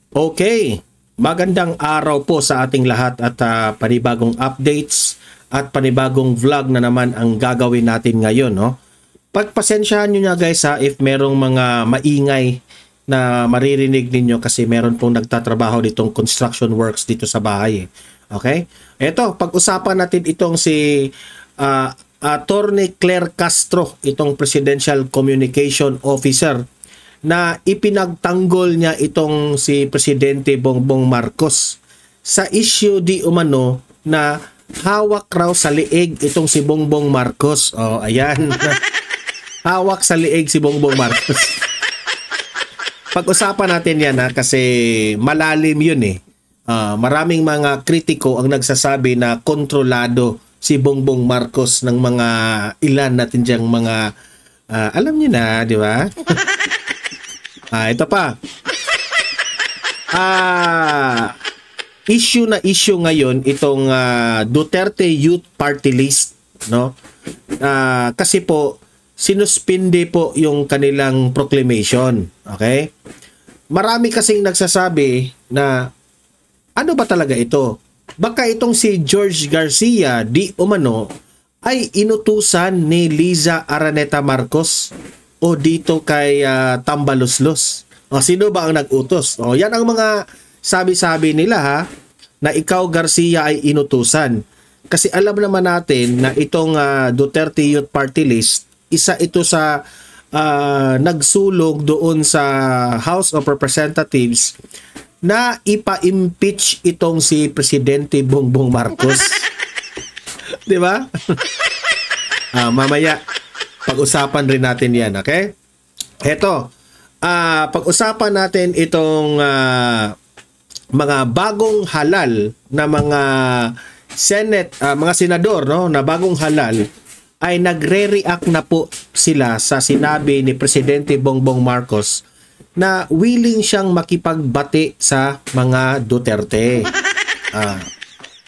Okay, magandang araw po sa ating lahat at panibagong updates at panibagong vlog na naman ang gagawin natin ngayon, no? Pagpasensyahan nyo na guys if merong mga maingay na maririnig ninyo kasi meron pong nagtatrabaho ditong construction works dito sa bahay. Okay? Eto, pag-usapan natin itong si Attorney Claire Castro, itong Presidential Communication Officer na ipinagtanggol niya itong si Presidente Bongbong Marcos sa issue di umano na hawak raw sa liig itong si Bongbong Marcos. Oh, ayan. Hawak sa liig si Bongbong Marcos. Pag-usapan natin yan kasi malalim yun eh. Maraming mga kritiko ang nagsasabi na kontrolado si Bongbong Marcos ng mga ilan natin diyang mga alam niyo na, di ba? Ito pa. Issue ngayon itong Duterte Youth Party List, no? Kasi po sinuspinde po yung kanilang proclamation, okay? Marami kasing nagsasabi na ano ba talaga ito? Baka itong si George Garcia di umano ay inutusan ni Liza Araneta Marcos o dito kay Tambaluslos. O sino ba ang nag-utos? O yan ang mga sabi-sabi nila ha, na ikaw Garcia ay inutusan. Kasi alam naman natin na itong Duterte Youth Party List, isa ito sa nagsulog doon sa House of Representatives na ipa-impeach itong si Presidente Bongbong Marcos. 'Di ba? Mamaya pag-usapan rin natin yan, okay? Eto, pag-usapan natin itong mga bagong halal na mga Senate, mga senador, no, na bagong halal ay nagre-react na po sila sa sinabi ni Presidente Bongbong Marcos na willing siyang makipagbati sa mga Duterte.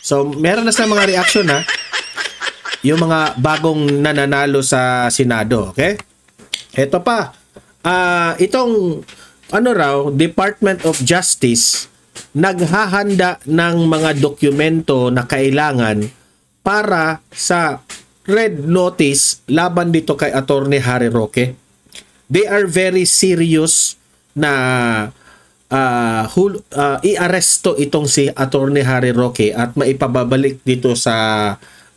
So, meron na sa mga reaction ha. Yung mga bagong nananalo sa Senado, okay? Ito pa, itong Department of Justice naghahanda ng mga dokumento na kailangan para sa red notice laban dito kay Attorney Harry Roque. They are very serious na i-aresto itong si Attorney Harry Roque at maipababalik dito sa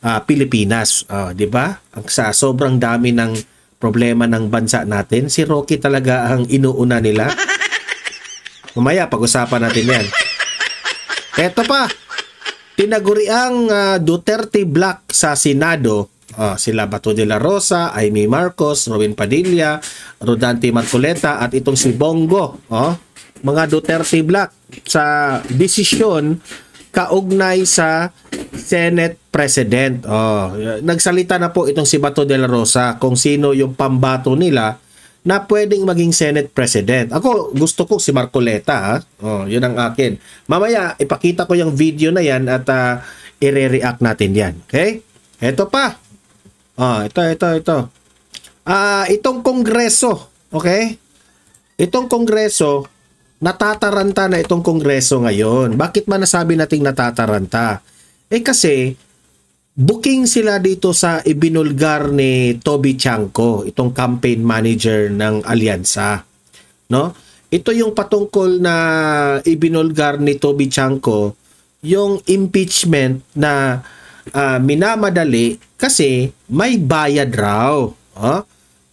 Pilipinas, 'di ba? Sa sobrang dami ng problema ng bansa natin, si Roque talaga ang inuuna nila. Mamaya pag-usapan natin 'yan. Eto pa, tinaguriang Duterte Black sa Senado, sila Bato de la Rosa, Amy Marcos, Robin Padilla, Rodante Marcoleta at itong si Bongo, mga Duterte Black sa desisyon kaugnay sa Senate President. Nagsalita na po itong si Bato de la Rosa kung sino yung pambato nila na pwedeng maging Senate President. Ako, gusto ko si Marcoleta. Yun ang akin. Mamaya, ipakita ko yung video na yan at i-react natin yan. Okay? Ito pa. Ito. Itong Kongreso. Okay? Itong Kongreso, natataranta na itong Kongreso ngayon. Bakit man nasabi nating natataranta? Kasi booking sila dito sa ibinulgar ni Toby Chanco, itong campaign manager ng Alyansa. No? Ito yung patungkol na ibinulgar ni Toby Chanco, yung impeachment na minamadali kasi may bayad raw.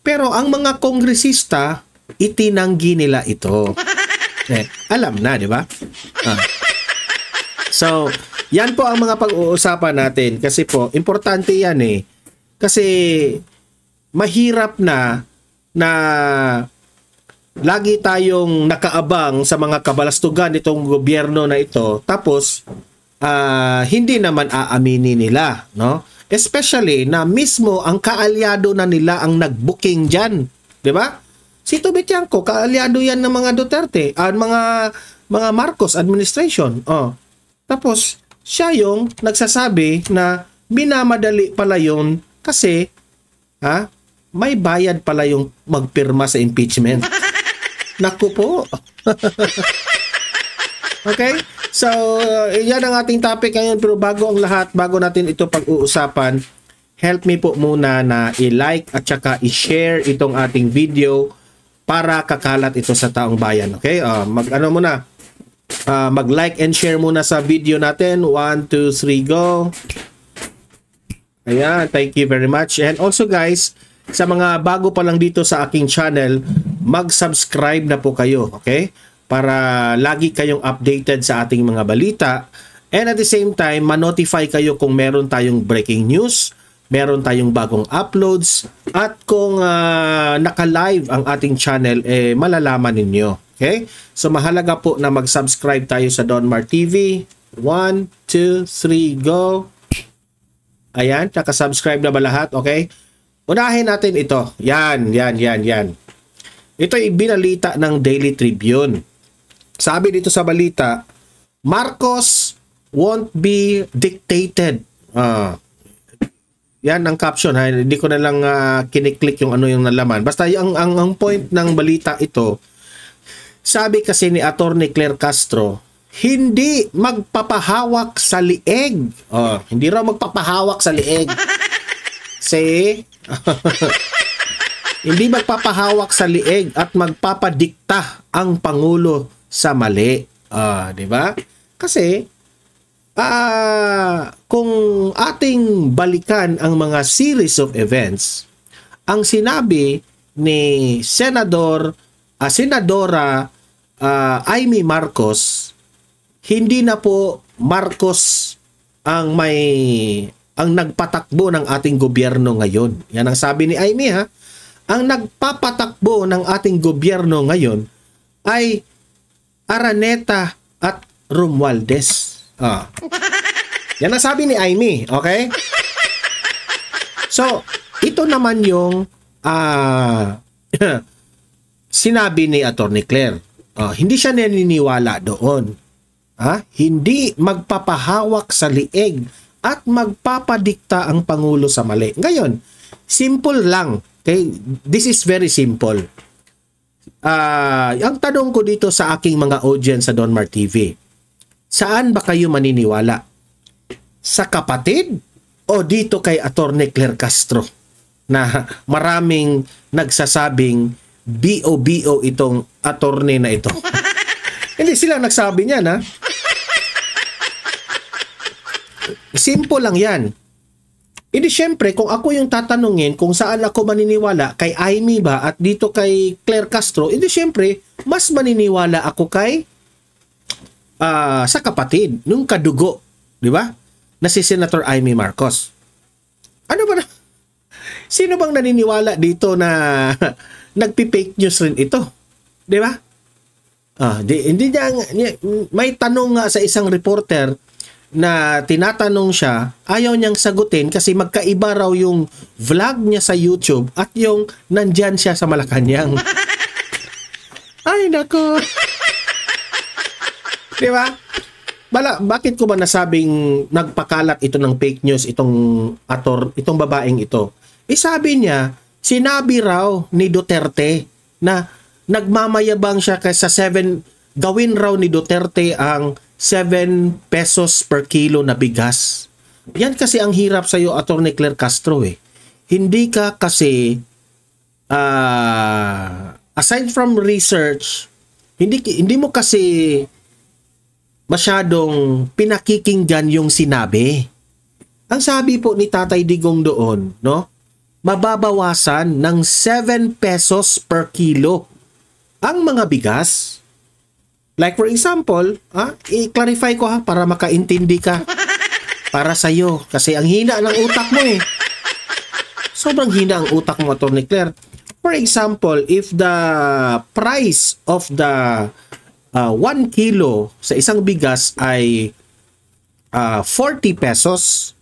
Pero ang mga kongresista, itinanggi nila ito. Alam na, di ba? So, yan po ang mga pag-uusapan natin kasi po, importante yan eh. Kasi mahirap na lagi tayong nakaabang sa mga kabalastugan nitong gobyerno na ito tapos hindi naman aaminin nila, no? Especially na mismo ang kaalyado na nila ang nag-booking dyan. Di ba? Si Toby Chanco, kaalyado yan ng mga Duterte, mga Marcos administration. Tapos, siya yung nagsasabi na minamadali pala yun kasi may bayad pala yung magpirma sa impeachment. Naku po. Okay? So, yan ang ating topic ngayon. Pero bago ang lahat, bago natin ito pag-uusapan, help me po muna na i-like at saka i-share itong ating video para kakalat ito sa taong bayan. Okay? Mag-like and share muna sa video natin. 1, 2, 3, go. Ayan, thank you very much. And also guys, sa mga bago pa lang dito sa aking channel, mag-subscribe na po kayo, okay? Para lagi kayong updated sa ating mga balita. And at the same time, ma-notify kayo kung meron tayong breaking news, meron tayong bagong uploads, at kung naka-live ang ating channel, malalaman ninyo. Okay? So mahalaga po na mag-subscribe tayo sa Don Mar TV. 1, 2, 3, go. Ayan, naka-subscribe na ba lahat? Okay? Unahin natin ito. Yan. Ito ay binalita ng Daily Tribune. Sabi dito sa balita, Marcos won't be dictated. Yan ang caption. Ha? Hindi ko na lang kiniklik yung ano yung nalaman. Basta ang point ng balita ito, sabi kasi ni Attorney Claire Castro, hindi magpapahawak sa lieg. Hindi raw magpapahawak sa lieg. Say, hindi magpapahawak sa lieg at magpapadikta ang Pangulo sa mali. Di ba? Kasi, kung ating balikan ang mga series of events, ang sinabi ni Senadora Amy Marcos, hindi na po Marcos ang nagpatakbo ng ating gobyerno ngayon. Yan ang sabi ni Amy, ha. Ang nagpapatakbo ng ating gobyerno ngayon ay Araneta at Romualdez. Yan ang sabi ni Amy, okay? So, ito naman yung sinabi ni Attorney Claire. Hindi siya naniniwala doon. Hindi magpapahawak sa lieg at magpapadikta ang Pangulo sa mali. Ngayon, simple lang. Okay? This is very simple. Ang tanong ko dito sa aking mga audience sa Don Mar TV, saan ba kayo maniniwala? Sa kapatid o dito kay Attorney Claire Castro na maraming nagsasabing BO itong attorney na ito? Hindi sila nagsabi niyan, ha? Simple lang yan. Hindi syempre, kung ako yung tatanungin kung saan ako maniniwala, kay Amy ba at dito kay Claire Castro, hindi syempre, mas maniniwala ako kay sa kapatid, nung kadugo, di ba? Na si Senator Amy Marcos. Ano ba na? Sino bang naniniwala dito na nagpi-fake news rin ito? Di ba? May tanong nga sa isang reporter na tinatanong siya, ayaw niyang sagutin kasi magkaiba raw yung vlog niya sa YouTube at yung nandyan siya sa Malacanang. Ay, nako. Di ba? Bakit ko ba nasabing nagpakalat ito ng fake news itong babaeng ito? Sabi niya, sinabi raw ni Duterte na nagmamayabang siya kaysa gawin raw ni Duterte ang 7 pesos per kilo na bigas. Yan kasi ang hirap sa iyo, Attorney Claire Castro, eh. Hindi ka kasi aside from research, hindi mo kasi masyadong pinakikinggan yung sinabi. Ang sabi po ni Tatay Digong doon, no? Mababawasan ng 7 pesos per kilo ang mga bigas. Like for example, i-clarify ko para makaintindi ka. Para sa'yo. Kasi ang hina ng utak mo eh. Sobrang hina ang utak mo, Attorney Claire. For example, if the price of the 1 kilo sa isang bigas ay 40 pesos,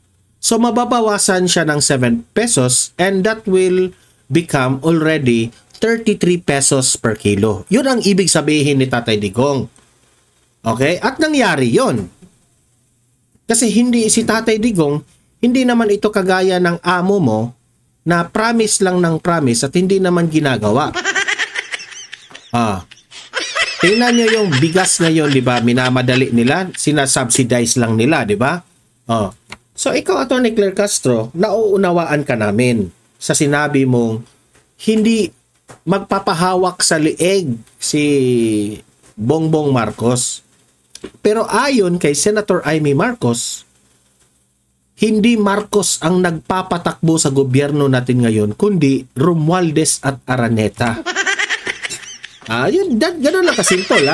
so mababawasan siya ng 7 pesos and that will become already 33 pesos per kilo. Yun ang ibig sabihin ni Tatay Digong. Okay? At nangyari yun. Kasi si Tatay Digong, hindi naman ito kagaya ng amo mo na promise lang ng promise at hindi naman ginagawa. Tingnan nyo yung bigas ngayon, di ba? Minamadali nila, sinasubsidize lang nila, di ba? Oh. So ikaw, Atty. Claire Castro, nauunawaan ka namin sa sinabi mong hindi magpapahawak sa lieg si Bongbong Marcos. Pero ayon kay Senator Amy Marcos, hindi Marcos ang nagpapatakbo sa gobyerno natin ngayon, kundi Romualdez at Araneta. Ganun lang kasimple,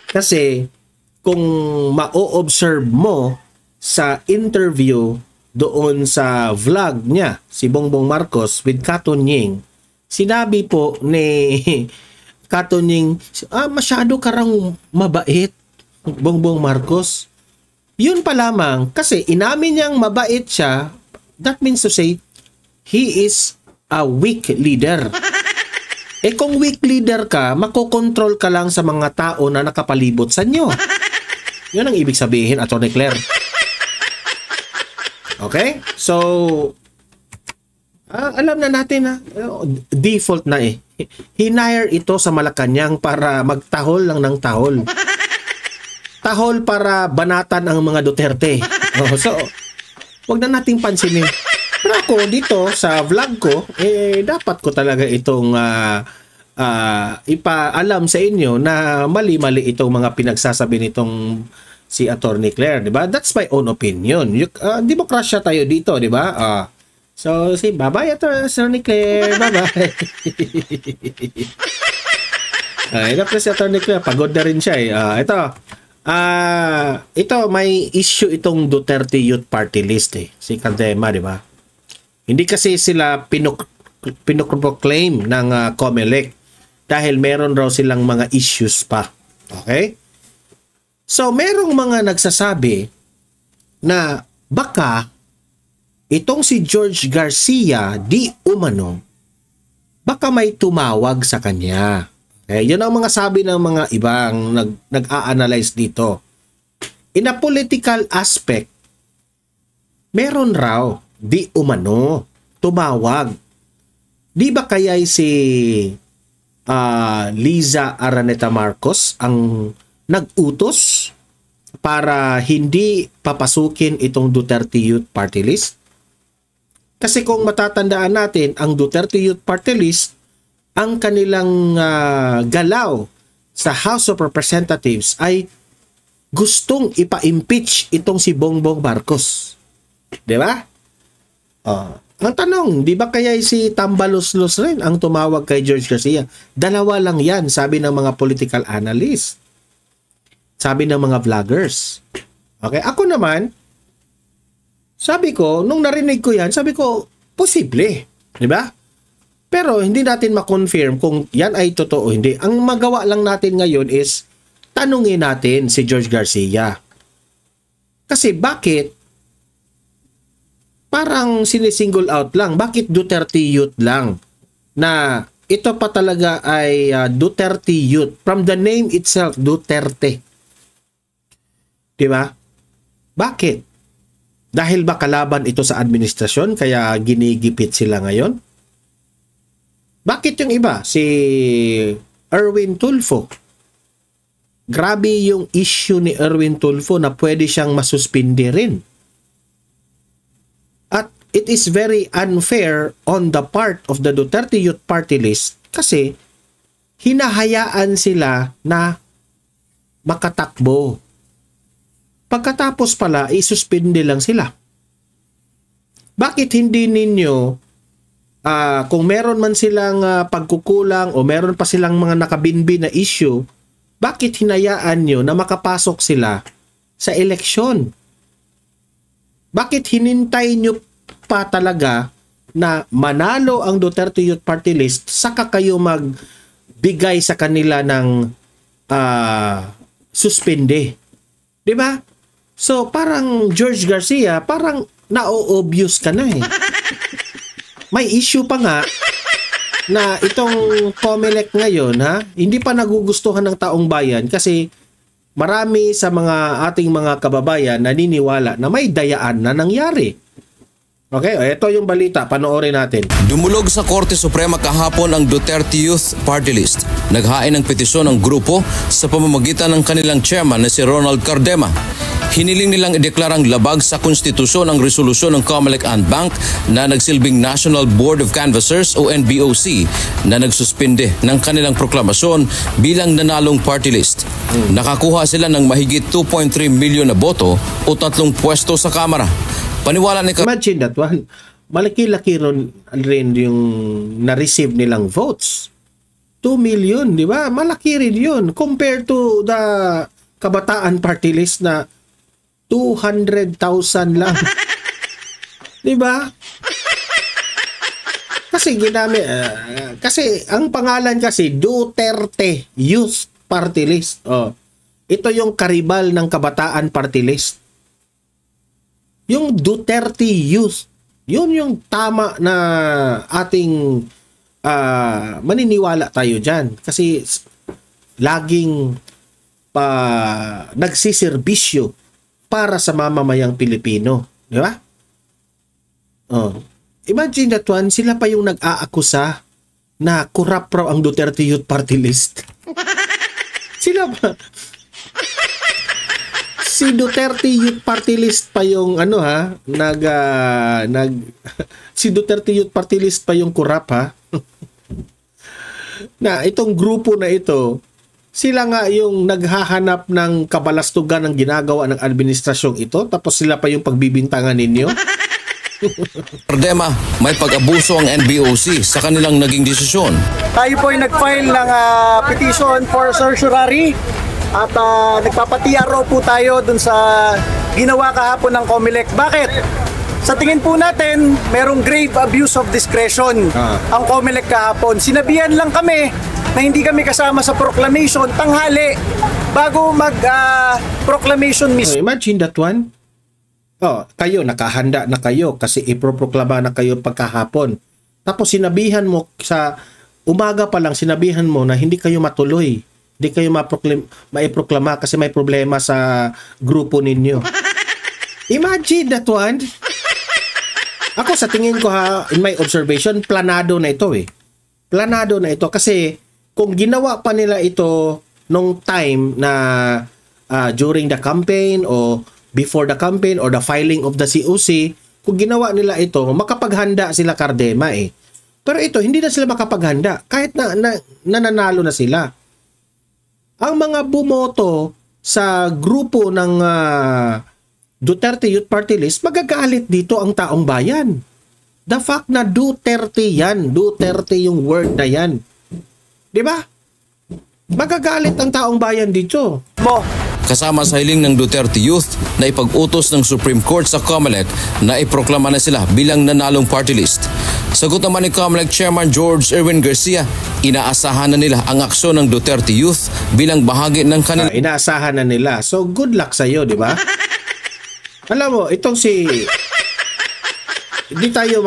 Kasi, kung ma-observe mo sa interview doon sa vlog niya, si Bongbong Marcos with Kato Nying, sinabi po ni Kato Nying, masyado karang mabait, Bongbong Marcos. Yun pa lamang, kasi inamin niyang mabait siya, that means to say, he is a weak leader. Kung weak leader ka, makokontrol ka lang sa mga tao na nakapalibot sa inyo. Yun ang ibig sabihin, Atty. Claire. Okay? So, alam na natin default na Hinire ito sa Malacanang para magtahol lang ng tahol. Tahol para banatan ang mga Duterte. So, wag na nating pansinin. Pero ako dito sa vlog ko, dapat ko talaga itong ipaalam sa inyo na mali-mali itong mga pinagsasabi nitong si Atty. Claire, di ba? That's my own opinion. Demokrasya tayo dito, di ba? So, bye-bye Atty. Claire, bye-bye. Ito si Atty. Claire, pagod na rin siya ito may issue itong Duterte Youth Party List si Candema, di ba? Hindi kasi sila pinoproclaim ng COMELEC dahil meron raw silang mga issues pa. Okay? So, merong mga nagsasabi na baka itong si George Garcia di umano, baka may tumawag sa kanya. Okay? Yun ang mga sabi ng mga ibang nag-a-analyze dito. In a political aspect, meron raw di umano tumawag. Di ba kaya si Liza Araneta Marcos ang nag-utos para hindi papasukin itong Duterte Youth Party List? Kasi kung matatandaan natin, ang Duterte Youth Party List, ang kanilang galaw sa House of Representatives ay gustong ipa-impeach itong si Bongbong Marcos. Di ba? Ang tanong, di ba kaya si Tambaluslos rin ang tumawag kay George Garcia? Dalawa lang yan, sabi ng mga political analysts. Sabi ng mga vloggers. Okay, ako naman, sabi ko, nung narinig ko yan, sabi ko, posible. Di ba? Pero hindi natin ma-confirm kung yan ay totoo o hindi. Ang magawa lang natin ngayon is, tanungin natin si George Garcia. Kasi bakit parang sinisingle out lang? Bakit Duterte Youth lang? Na ito pa talaga ay Duterte Youth. From the name itself, Duterte. Diba? Bakit? Dahil ba kalaban ito sa administrasyon kaya ginigipit sila ngayon? Bakit yung iba? Si Erwin Tulfo. Grabe yung issue ni Erwin Tulfo na pwede siyang masuspindi rin. At it is very unfair on the part of the Duterte Youth Party List kasi hinahayaan sila na makatakbo. Pagkatapos pala, isuspindi lang sila. Bakit hindi ninyo, kung meron man silang pagkukulang o meron pa silang mga nakabinbi na issue, bakit hinayaan nyo na makapasok sila sa eleksyon? Bakit hinintay nyo pa talaga na manalo ang Duterte Youth Party List saka kayo magbigay sa kanila ng suspende? Diba? So, parang George Garcia, parang na-obvious ka na May issue pa nga na itong COMELEC ngayon, hindi pa nagugustuhan ng taong bayan kasi marami sa mga ating mga kababayan naniniwala na may dayaan na nangyari. Okay, ito yung balita. Panoorin natin. Dumulog sa Korte Suprema kahapon ang Duterte Youth Party List. Naghain ng petisyon ang grupo sa pamamagitan ng kanilang chairman na si Ronald Cardema. Hiniling nilang ideklarang labag sa konstitusyon ang resolusyon ng Comelec and Bank na nagsilbing National Board of Canvassers o NBOC na nagsuspinde ng kanilang proklamasyon bilang nanalong party list. Nakakuha sila ng mahigit 2.3 milyon na boto o 3 pwesto sa Kamara. Paniwala ni Imagine that one. Malaki-laki rin yung na-receive nilang votes. 2 million, di ba? Malaki rin yun. Compared to the Kabataan Party List na 200,000 lang. Di ba? Kasi kasi ang pangalan kasi Duterte Youth Party List. Oh. Ito yung karibal ng Kabataan Party List. Yung Duterte Youth, yun yung tama na ating maniniwala tayo dyan. Kasi laging nagsiservisyo para sa mamamayang Pilipino. Di ba? Oh. Imagine that one, sila pa yung nag-aakusa na corrupt raw ang Duterte Youth Party List. Sila pa. Si Duterte Youth Party List pa yung si Duterte Youth Party List pa yung corrupt ha. Na itong grupo na ito, sila nga yung naghahanap ng kabalastugan ng ginagawa ng administrasyong ito, tapos sila pa yung pagbibintangan ninyo. Cardema, may pag-abuso ang NBOC sa kanilang naging desisyon. Tayo po ay nag-file ng petition for certiorari at nagpapatiyaro po tayo dun sa ginawa kahapon ng Comelec. Bakit? Sa tingin po natin, merong grave abuse of discretion ang Comelec kahapon. Sinabihan lang kami na hindi kami kasama sa proclamation tanghali bago mag-proclamation mismo. Imagine that one. Oh, kayo, nakahanda na kayo kasi iproproklama na kayo pagkahapon. Tapos sinabihan mo sa umaga pa lang, sinabihan mo na hindi kayo matuloy. Hindi kayo maiproklama kasi may problema sa grupo ninyo. Imagine that one. Ako sa tingin ko in my observation, planado na ito eh. Planado na ito kasi kung ginawa pa nila ito nung time na during the campaign o before the campaign or the filing of the COC, kung ginawa nila ito, makapaghanda sila Cardema eh. Pero ito, hindi na sila makapaghanda kahit na nananalo na sila. Ang mga bumoto sa grupo ng Duterte Youth Party List, magagalit dito ang taong bayan. The fact na Duterte yan, Duterte yung word na yan. Di ba? Magagalit ang taong bayan dito. Kasama sa hiling ng Duterte Youth na ipag-utos ng Supreme Court sa Comelec na iproklama na sila bilang nanalong party list. Sagot naman ni Comelec Chairman George Erwin Garcia, inaasahan na nila ang aksyon ng Duterte Youth bilang bahagi ng kanilang... Inaasahan na nila. So good luck sa iyo, di ba? Alam mo, itong hindi tayo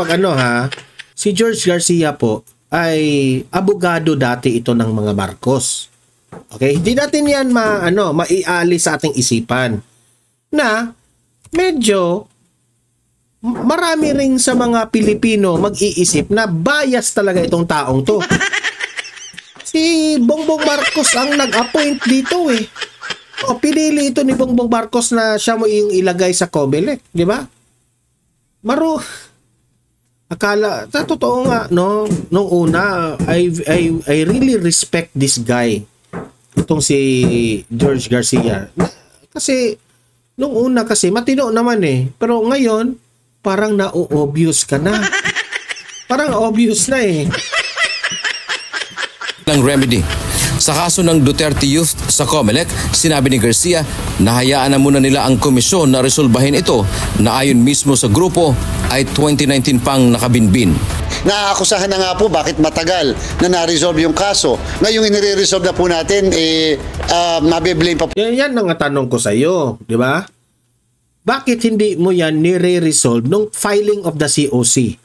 si George Garcia po ay abogado dati ito ng mga Marcos. Okay? Hindi natin yan maiali sa ating isipan na medyo marami ring sa mga Pilipino mag-iisip na bias talaga itong taong to. Si Bongbong Marcos ang nag-appoint dito eh. O, pinili ito ni Bongbong Marcos na siya mo yung ilagay sa Comelec, di ba? Akala, totoo nga, no? Nung una, I really respect this guy. Itong si George Garcia. Kasi, nung una kasi, matino naman eh. Pero ngayon, parang na-obvious ka na. Parang obvious na eh. Ng remedy. Sa kaso ng Duterte Youth sa Comelec, sinabi ni Garcia na hayaan na muna nila ang komisyon na resolbahin ito na ayon mismo sa grupo ay 2019 pang nakabinbin. Naaakusahan na nga po bakit matagal na na-resolve yung kaso. Ngayong inire-resolve na po natin, mabiblame pa po. Yan ang tanong ko sa iyo, di ba? Bakit hindi mo yan nire-resolve nung filing of the COC?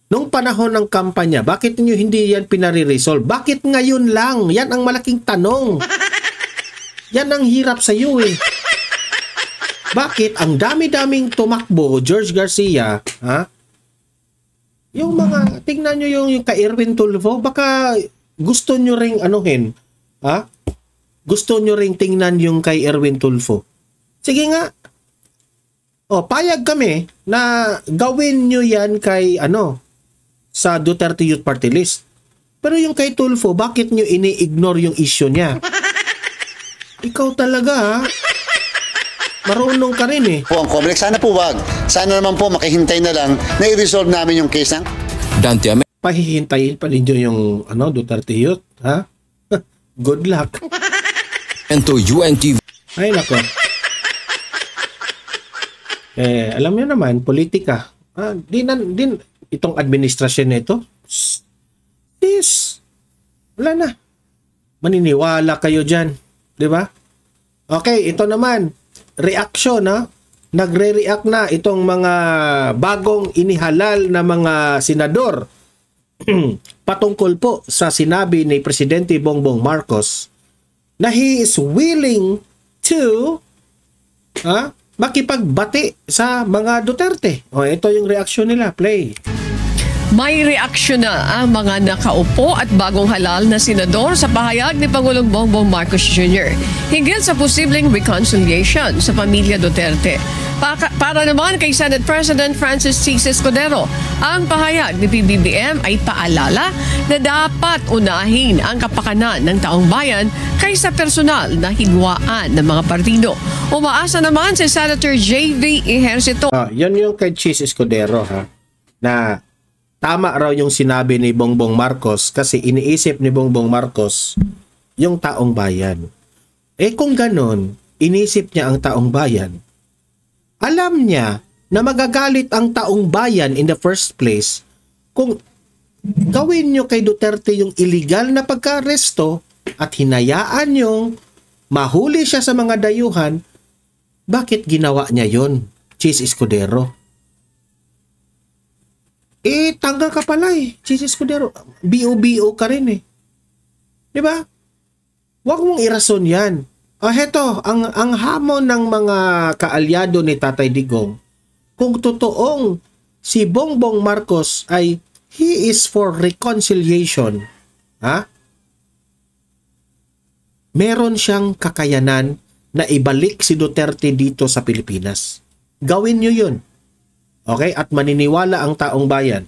Nung panahon ng kampanya, bakit niyo hindi yan pinare-resolve? Bakit ngayon lang? Yan ang malaking tanong. Yan ang hirap sa iyo eh. Bakit ang dami-daming tumakbo, George Garcia, Yung mga, tingnan nyo yung kay Erwin Tulfo, baka gusto nyo ring anuhin, ha? Gusto nyo ring tingnan yung kay Erwin Tulfo. Sige nga. O, payag kami na gawin nyo yan kay, sa Duterte Youth Party List. Pero yung kay Tulfo, bakit nyo ini-ignore yung issue niya? Ikaw talaga, ha? Marunong ka rin eh. Po ang COMELEC, sana po wag. Sana naman po makihintay na lang na i-resolve namin yung case ng Dante Ame. Pahihintayin pa ninyo yung Duterte Youth, ha? Good luck. To UNTV. Ay nako. Alam niyo naman, politika. Din itong administrasyon nito. Yes. Wala na. Maniniwala kayo diyan, 'di ba? Okay, ito naman. Reaction, ha? Nagre-react na itong mga bagong inihalal na mga senador patungkol po sa sinabi ni Presidente Bongbong Marcos na he is willing to makipagbati sa mga Duterte. O, ito yung reaksyon nila. Play. May reaksyon na ang mga nakaupo at bagong halal na senador sa pahayag ni Pangulong Bongbong Marcos Jr. hinggil sa posibleng reconciliation sa pamilya Duterte. Para naman kay Senate President Francis C. Escudero, ang pahayag ni PBBM ay paalala na dapat unahin ang kapakanan ng taong bayan kaysa personal na higwaan ng mga partido. Umaasa naman si Senator J.V. Ejercito. Yan yung kay Chis Escudero, ha? Na tama raw yung sinabi ni Bongbong Marcos kasi iniisip ni Bongbong Marcos yung taong bayan. Kung ganon, inisip niya ang taong bayan, alam niya na magagalit ang taong bayan in the first place kung gawin nyo kay Duterte yung illegal na pagka-aresto at hinayaan yung mahuli siya sa mga dayuhan. Bakit ginawa niya yon, Chis Escudero? Tanggal ka pala Chis Escudero. BO-BO ka rin Diba? Huwag mong irason yan. Heto, ang hamon ng mga kaalyado ni Tatay Digong, kung totoong si Bongbong Marcos ay he is for reconciliation, meron siyang kakayanan na ibalik si Duterte dito sa Pilipinas. Gawin nyo yun. Okay? At maniniwala ang taong bayan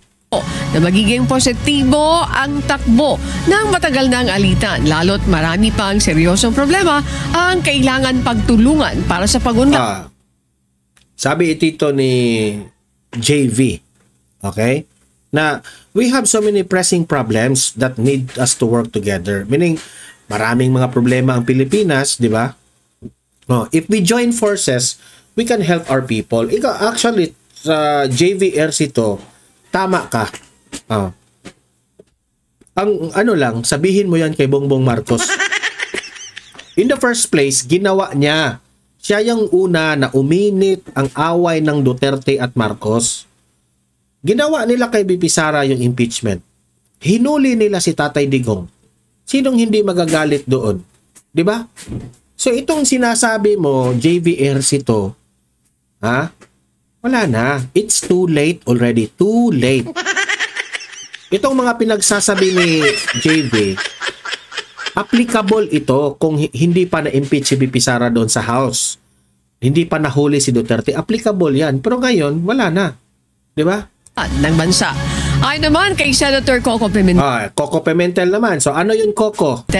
na magiging positibo ang takbo ng matagal ng alitan, lalo't marami pang seryosong problema ang kailangan pagtulungan para sa pagunlad. Sabi itito ni JV, okay, na we have so many pressing problems that need us to work together. Meaning, maraming mga problema ang Pilipinas, di ba? If we join forces, we can help our people. Ikaw, actually, sa JVRC to, tama ka. Ang lang, sabihin mo yan kay Bongbong Marcos. In the first place, ginawa niya. Siya yung una na uminit ang away ng Duterte at Marcos. Ginawa nila kay BP Sara yung impeachment. Hinuli nila si Tatay Digong. Sinong hindi magagalit doon? Di ba? So itong sinasabi mo, JVRC to, wala na. It's too late already. Too late. Itong mga pinagsasabi ni JV, applicable ito kung hindi pa na-impeach si BP Sara doon sa House. Hindi pa nahuli si Duterte. Applicable yan. Pero ngayon, wala na. Di ba? Ng bansa. Ay naman kay Senator Coco Pimentel. Coco Pimentel naman. So ano yun, Coco?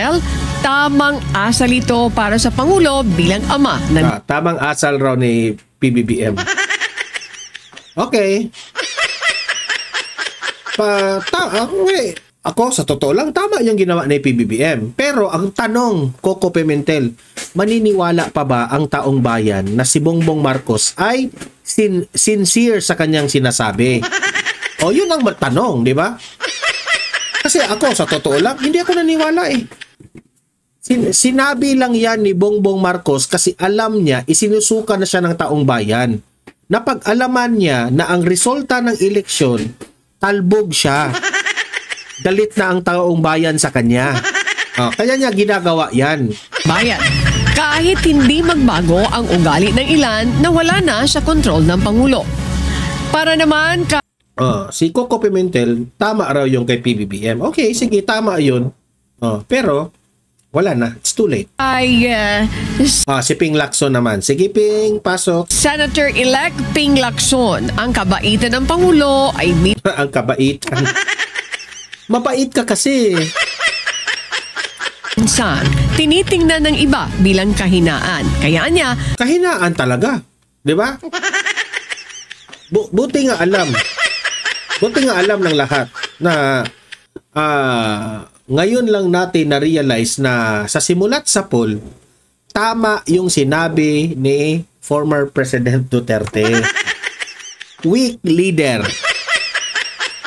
Tamang asal ito para sa Pangulo bilang ama. Tamang asal raw ni PBBM. Okay. Ako, sa totoo lang, tama yung ginawa ni PBBM. Pero ang tanong, Coco Pimentel, maniniwala pa ba ang taong bayan na si Bongbong Marcos ay sincere sa kanyang sinasabi? Yun ang tanong, di ba? Kasi ako, sa totoo lang, hindi ako naniwala Sinabi lang yan ni Bongbong Marcos kasi alam niya, isinusuka na siya ng taong bayan. Napag-alaman niya na ang resulta ng eleksyon, talbog siya. Galit na ang taong bayan sa kanya. Kaya niya ginagawa yan. Bayan, kahit hindi magbago ang ugali ng ilan na wala na sa kontrol ng Pangulo. Para naman Si Coco Pimentel, tama raw yung kay PBBM. Okay, sige, tama yun. Pero, wala na. It's too late. Si Ping Lacson naman. Sige, Ping, pasok. Senator-elect Ping Lacson, ang kabaitan ng Pangulo ay Ang kabaitan. Mabait ka kasi. minsan tinitingnan ng iba bilang kahinaan. Kaya niya, Kahinaan talaga. Di ba? Buti nga alam. Buti nga alam ng lahat na ngayon lang natin na-realize na sa simulat sa poll, tama yung sinabi ni former President Duterte. Weak leader.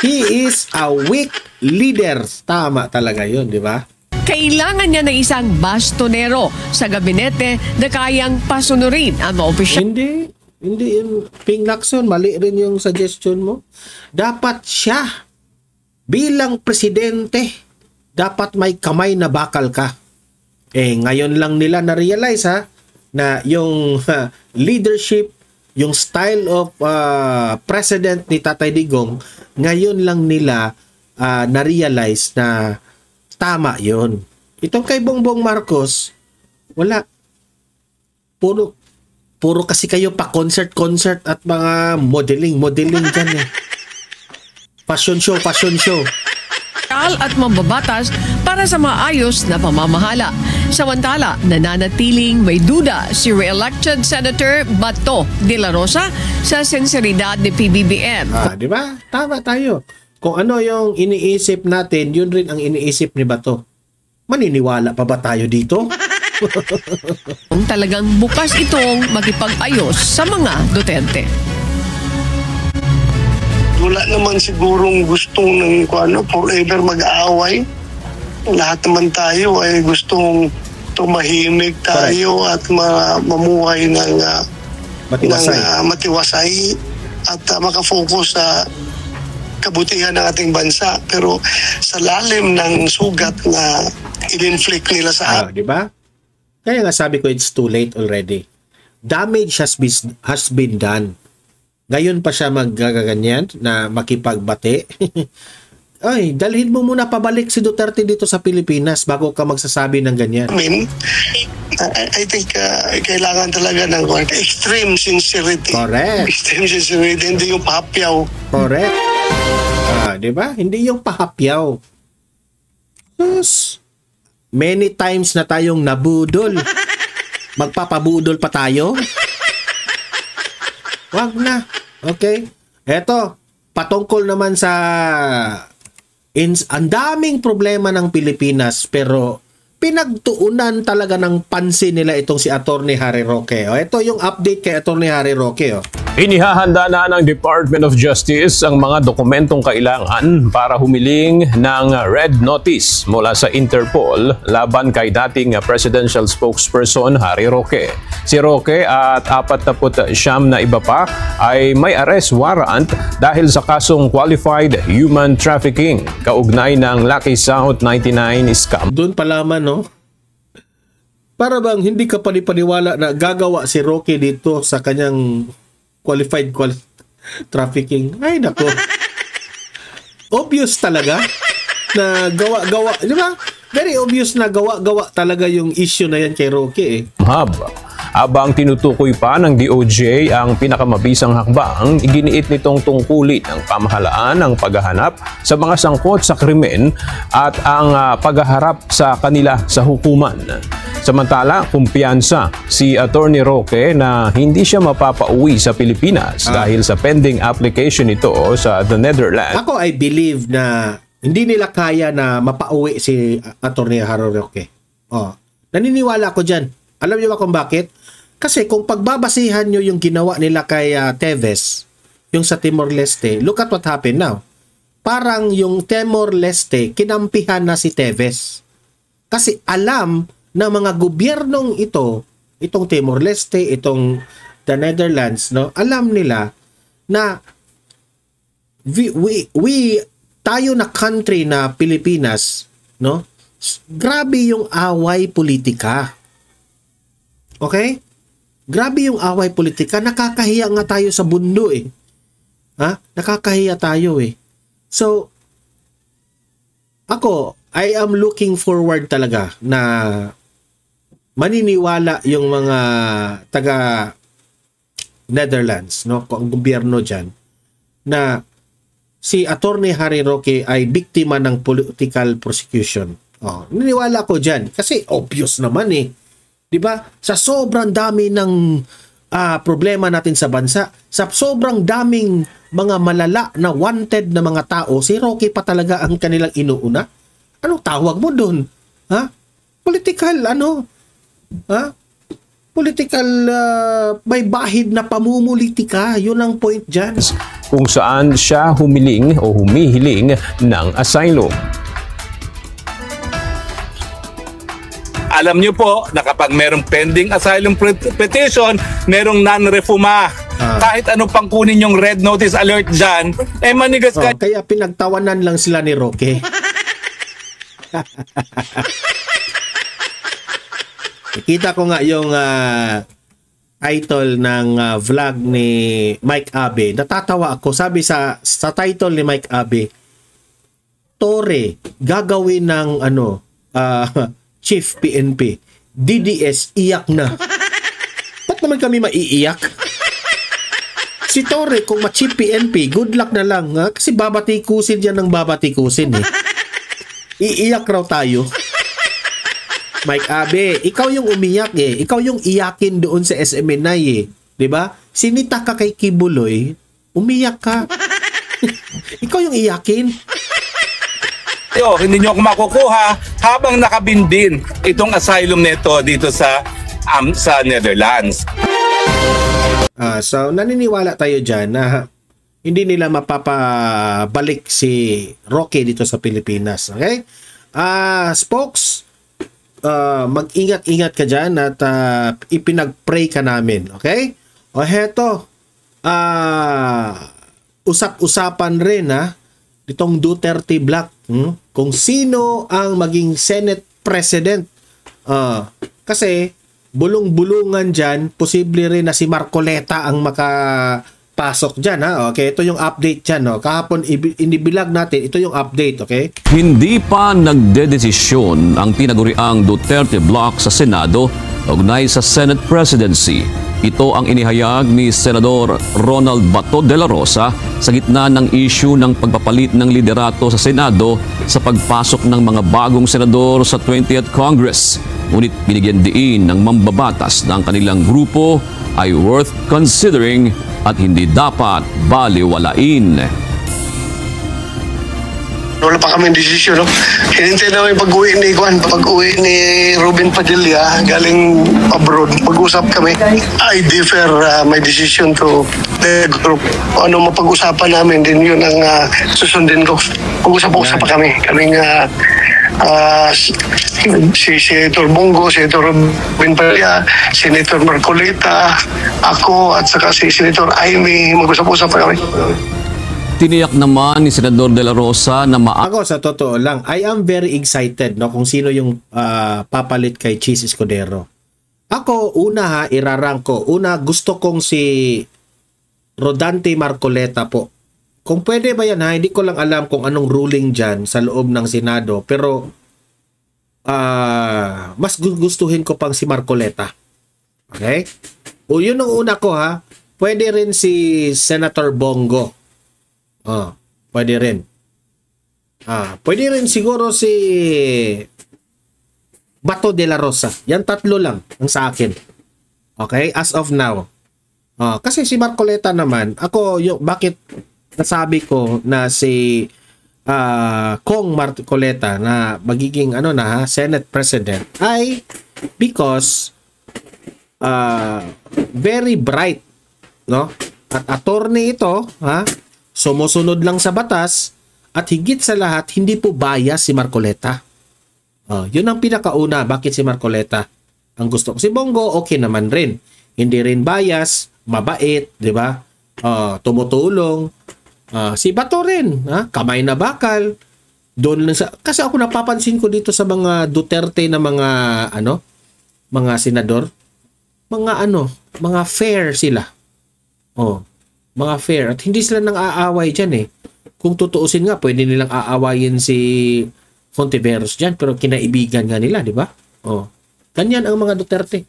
He is a weak leader. Tama talaga yun, di ba? kailangan niya ng isang bastonero sa gabinete na kayang pasunurin ang mga opisyal. Hindi yung Ping Lacson, mali rin yung suggestion mo. Dapat siya bilang presidente, dapat may kamay na bakal ka. Ngayon lang nila na-realize na yung leadership, yung style of president ni Tatay Digong, ngayon lang nila na-realize na tama yun. Itong kay Bongbong Marcos, wala. Puro kasi kayo pa concert at mga modeling dyan eh. Fashion show. At mambabatas para sa maayos na pamamahala. Samantala, nananatiling may duda si re-elected Senator Bato de la Rosa sa sinseridad ni PBBM. Di ba? Tama tayo. Kung ano yung iniisip natin, yun rin ang iniisip ni Bato. Maniniwala pa ba tayo dito? Kung talagang bukas itong makipag-ayos sa mga Duterte. Wala naman sigurong gustong ng forever mag-aaway. Lahat naman tayo ay gustong tumahimik tayo at mamuhay ng matiwasay at makafocus sa kabutihan ng ating bansa. Pero sa lalim ng sugat na in-inflict nila sa di ba? Kaya nga sabi ko, it's too late already. Damage has been done. Ngayon pa siya maggaganyan na makipagbate. Ay, dalhin mo muna pabalik si Duterte dito sa Pilipinas bago ka magsasabi ng ganyan. I think kailangan talaga ng extreme sincerity. Correct. Extreme sincerity, hindi yung pahapyaw. Correct. Di ba? Hindi yung pahapyaw. Yes. Many times na tayong nabudol. Magpapabudol pa tayo? Wag na. Okay? Eto, patungkol naman sa ang daming problema ng Pilipinas pero pinagtuunan talaga ng pansin nila itong si Atty. Harry Roque. Ito yung update kay Atty. Harry Roque. Inihahanda na ng Department of Justice ang mga dokumentong kailangan para humiling ng red notice mula sa Interpol laban kay dating presidential spokesperson Harry Roque. Si Roque at 49 na iba pa ay may arrest warrant dahil sa kasong qualified human trafficking kaugnay ng Lucky South 99 scam. Doon pa lamang, no? Para bang hindi ka panipaniwala na gagawa si Roque dito sa kanyang qualified trafficking. Ay, nako. Obvious talaga na gawa-gawa. Di ba? Very obvious na gawa-gawa talaga yung issue na yan kay Roque eh. Habang tinutukoy pa ng DOJ ang pinakamabisang hakbang, iginiit nitong tungkulin ng pamahalaan ang paghahanap sa mga sangkot sa krimen at ang paghaharap sa kanila sa hukuman. Samantala, kumpiyansa si Atty. Roque na hindi siya mapapauwi sa Pilipinas dahil sa pending application nito sa the Netherlands. Ako, I believe na hindi nila kaya na mapauwi si Atty. Harry Roque. Naniniwala ko dyan. Alam niyo ba kung bakit? Kasi kung pagbabasihan nyo yung ginawa nila kay Teves, yung sa Timor-Leste, look at what happened now. Parang yung Timor-Leste, kinampihan na si Teves. Kasi alam na mga gobyernong itong Timor-Leste, itong the Netherlands, no, alam nila na tayo na country na Pilipinas, no, grabe yung away politika. Okay? Grabe yung away politika. Nakakahiya nga tayo sa mundo eh. Nakakahiya tayo eh. So, ako, I am looking forward talaga na maniniwala yung mga taga Netherlands, no, ang gobyerno dyan, na si Attorney Harry Roque ay biktima ng political prosecution. Niniwala ko dyan. Kasi obvious naman eh. 'Di ba? Sa sobrang dami ng problema natin sa bansa, sa sobrang daming mga malala na wanted na mga tao, si Roque pa talaga ang kanilang inuuna. Anong tawag mo doon? Political, political, may bahid na pamumulitika. Yun ang point dyan. Kung saan siya humiling o humihiling ng asylum. Alam niyo po na kapag merong pending asylum petition, merong non-refuma. Kahit anong pang kunin yung red notice alert dyan, manigas ka. Kaya pinagtawanan lang sila ni Roque. Kita ko nga yung title ng vlog ni Mike Abe. Natatawa ako. Sabi sa title ni Mike Abe, Torre, gagawin ng Chief PNP. DDS, iyak na. Ba't naman kami maiiyak? Si Torre, kung ma-Chief PNP, good luck na lang. Kasi babatikusin dyan ng babatikusin eh. Iiyak raw tayo. Mike Abe, ikaw yung umiyak eh. Ikaw yung iyakin doon sa SMNI eh. 'Di ba? Sinita ka kay Kibuloy, umiyak ka. Ikaw yung iyakin. Hindi nyo ako makukuha habang nakabindin itong asylum nito dito sa Netherlands. So, naniniwala tayo dyan na hindi nila mapapabalik si Roque dito sa Pilipinas. Okay? Spokes, mag-ingat-ingat ka dyan at ipinag-pray ka namin. Okay? O heto, usap-usapan rin itong Duterte Black. Kung sino ang maging Senate President. Kasi bulong-bulungan dyan, posible rin na si Marcoleta ang makapasok dyan. Okay, ito yung update dyan. Kahapon inibilag natin, ito yung update. Okay? Hindi pa nagdedesisyon ang tinaguriang Duterte Bloc sa Senado ugnay sa Senate Presidency. Ito ang inihayag ni Senador Ronald Bato de la Rosa sa gitna ng issue ng pagpapalit ng liderato sa Senado sa pagpasok ng mga bagong senador sa 20th Congress. Ngunit binigyan diin ng mambabatas na ang kanilang grupo ay worth considering at hindi dapat baliwalain. Wala pa kami desisyon. Hinintay namin pag-uwi ni Ruben Padilla galing abroad. Pag-usap kami. I defer my decision to the group. Ano mapag-usapan namin din yun ang susundin ko. Pag-usap-usap pa kami. Kaming si Senator Bongo, Senator Ruben Padilla, Senator Marcoleta, ako at saka si Senator Aimee, mag-usap-usap pa kami. Tiniyak naman ni Senador de la Rosa na Ako sa totoo lang, I am very excited kung sino yung papalit kay Cheese Escudero. Ako, irarang ko. Una, gusto kong si Rodante Marcoleta po. Kung pwede ba yan hindi ko lang alam kung anong ruling dyan sa loob ng Senado. Pero, mas gustuhin ko pang si Marcoleta. Okay? O yun ang una ko Pwede rin si Senator Bongo. Pwede rin. Pwede rin siguro si Bato de la Rosa. Yan tatlo lang ang sa akin. Okay? As of now. Kasi si Marcoleta naman, bakit nasabi ko na si Kong Marcoleta na magiging Senate President ay because very bright, no? At attorney ito, sumusunod lang sa batas at higit sa lahat, hindi po bias si Marcoleta. Yun ang pinakauna. Bakit si Marcoleta ang gusto ko? Si Bongo, okay naman rin. Hindi rin bias, mabait, di ba? Tumutulong. Si Bato rin, kamay na bakal. Doon lang kasi ako napapansin ko dito sa mga Duterte na mga senador, mga fair sila. Mga fair. At hindi sila nang aaway dyan eh. Kung tutuusin nga, pwede nilang aawayin si Fontiveros dyan, pero kinaibigan nga nila, di ba? Oh. Ganyan ang mga Duterte.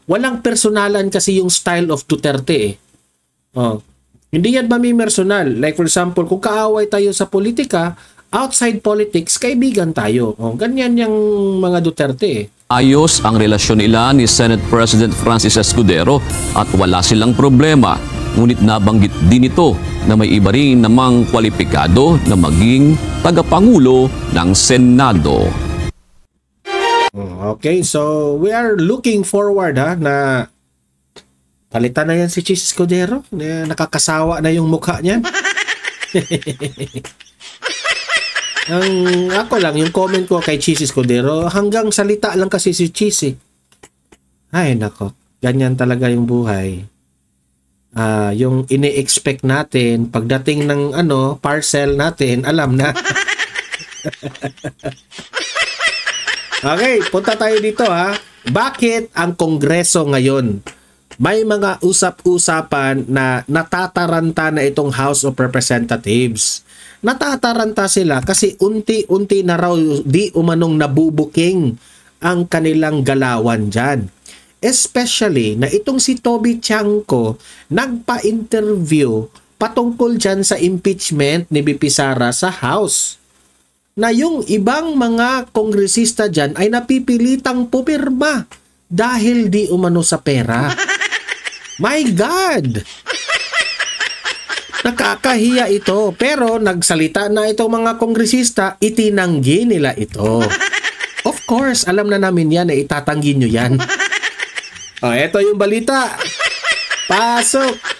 Walang personalan kasi yung style of Duterte eh. Oh. Hindi yan mamimersonal. Like for example, kung kaaway tayo sa politika, outside politics, kaibigan tayo. Oh. Ganyan yung mga Duterte eh. Ayos ang relasyon nila ni Senate President Francis Escudero at wala silang problema. Ngunit nabanggit din ito na may iba rin namang kwalipikado na maging tagapangulo ng Senado. Okay, so we are looking forward na palitan na yan si Chis Escudero. Nakakasawa na yung mukha niyan. Ako lang, yung comment ko kay Chis Escudero, hanggang salita lang kasi si Chis eh. Ay nako, ganyan talaga yung buhay. Yung ini-expect natin pagdating ng parcel natin, alam na. Okay, punta tayo dito ha. Bakit ang Kongreso ngayon may mga usap-usapan na natataranta na itong House of Representatives? Natataranta sila kasi unti-unti na raw di umanong nabubuking ang kanilang galawan dyan. Especially na itong si Toby Chanco nagpa-interview patungkol dyan sa impeachment ni BP Sara sa House. Na yung ibang mga kongresista dyan ay napipilitang pumirma dahil di umano sa pera. My God! Nakakahiya ito. Pero nagsalita na itong mga kongresista, itinanggi nila ito. Of course, alam na namin yan na itatanggi nyo yan. Eto yung balita. Pasok!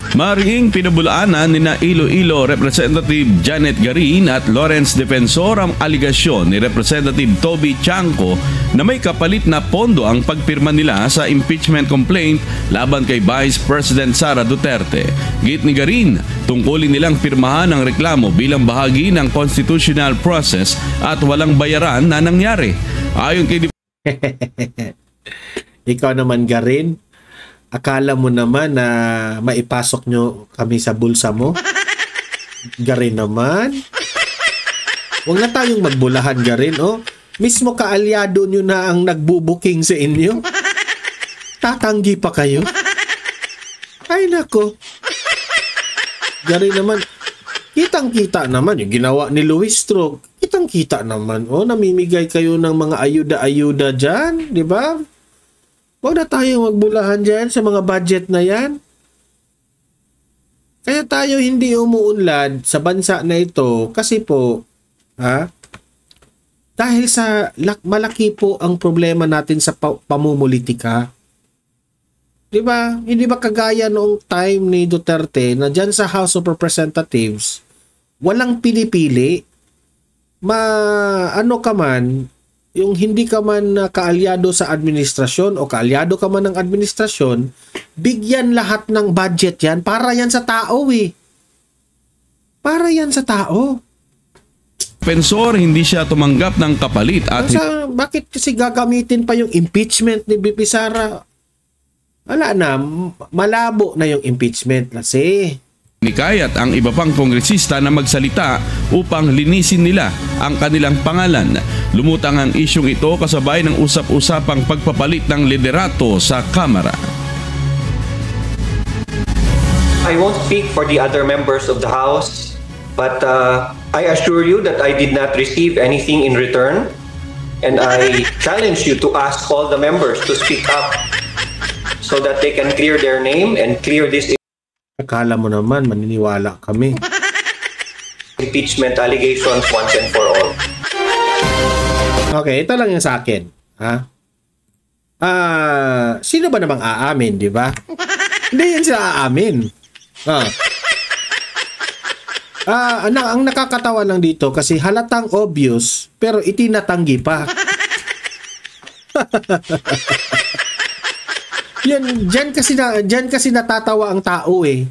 Maring pinabulaanan ni Iloilo Representative Janet Garin at Lawrence Defensor ang aligasyon ni Representative Toby Chanco na may kapalit na pondo ang pagpirma nila sa impeachment complaint laban kay Vice President Sara Duterte. Git ni Garin, tungkulin nilang pirmahan ang reklamo bilang bahagi ng constitutional process at walang bayaran na nangyari. Ayon kay Ikaw naman, Garin, akala mo naman na maipasok nyo kami sa bulsa mo? Garin naman. Huwag na tayong magbulahan, Garin. Mismo kaalyado nyo na ang nagbubuking sa inyo. Tatanggi pa kayo? Ay nako. Garin naman. Kitang-kita naman yung ginawa ni Luis Strog. Kitang-kita naman. Namimigay kayo ng mga ayuda-ayuda dyan. Di ba? Huwag na tayo magbulahan dyan sa mga budget na yan. Kaya tayo hindi umuunlad sa bansa na ito kasi po, dahil sa malaki po ang problema natin sa pamumulitika. Diba? Hindi ba kagaya noong time ni Duterte na dyan sa House of Representatives, walang pili-pili, ka man, yung hindi ka man kaalyado sa administrasyon o kaalyado ka man ng administrasyon, bigyan lahat ng budget yan. Para yan sa tao eh. Para yan sa tao. Defensor, hindi siya tumanggap ng kapalit at bakit kasi gagamitin pa yung impeachment ni BP Sara? Wala na, malabo na yung impeachment kasi. Nikayat ang iba pang kongresista na magsalita upang linisin nila ang kanilang pangalan. Lumutang ang isyong ito kasabay ng usap-usapang pagpapalit ng liderato sa Kamara. I won't speak for the other members of the House, but I assure you that I did not receive anything in return, and I challenge you to ask all the members to speak up so that they can clear their name and clear this Akala mo naman, maniniwala kami. impeachment allegations once and for all. Okay, ito lang yung sa akin. Sino ba namang aamin, di ba? Hindi yan sila aamin. Ang nakakatawa lang dito kasi halatang obvious pero itinatanggi pa. Diyan kasi natatawa ang tao eh.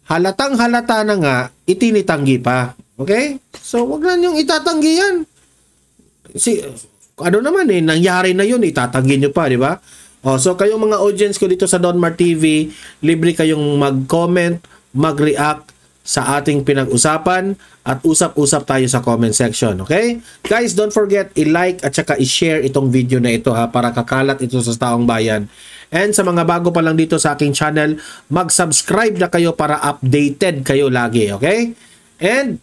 Halatang halata na nga, itinitanggi pa. Okay? So, wag na niyong itatanggi yan. Ano naman nangyari na yun, itatanggi nyo pa, di ba? So kayong mga audience ko dito sa Donmar TV, libre kayong mag-comment, mag-react sa ating pinag-usapan at usap-usap tayo sa comment section, okay? Guys, don't forget i-like at saka i-share itong video na ito ha, para kakalat ito sa taong bayan. And sa mga bago pa lang dito sa aking channel, mag-subscribe na kayo para updated kayo lagi, okay? And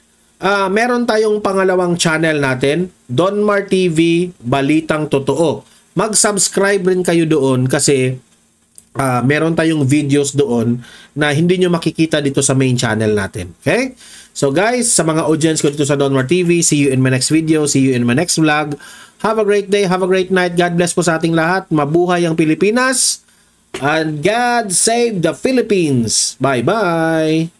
meron tayong pangalawang channel natin, Donmar TV Balitang Totoo. Mag-subscribe rin kayo doon kasi meron tayong videos doon na hindi nyo makikita dito sa main channel natin. Okay? So guys, sa mga audience ko dito sa Donmar TV, see you in my next video, see you in my next vlog. Have a great day, have a great night. God bless po sa ating lahat. Mabuhay ang Pilipinas. And God save the Philippines. Bye-bye.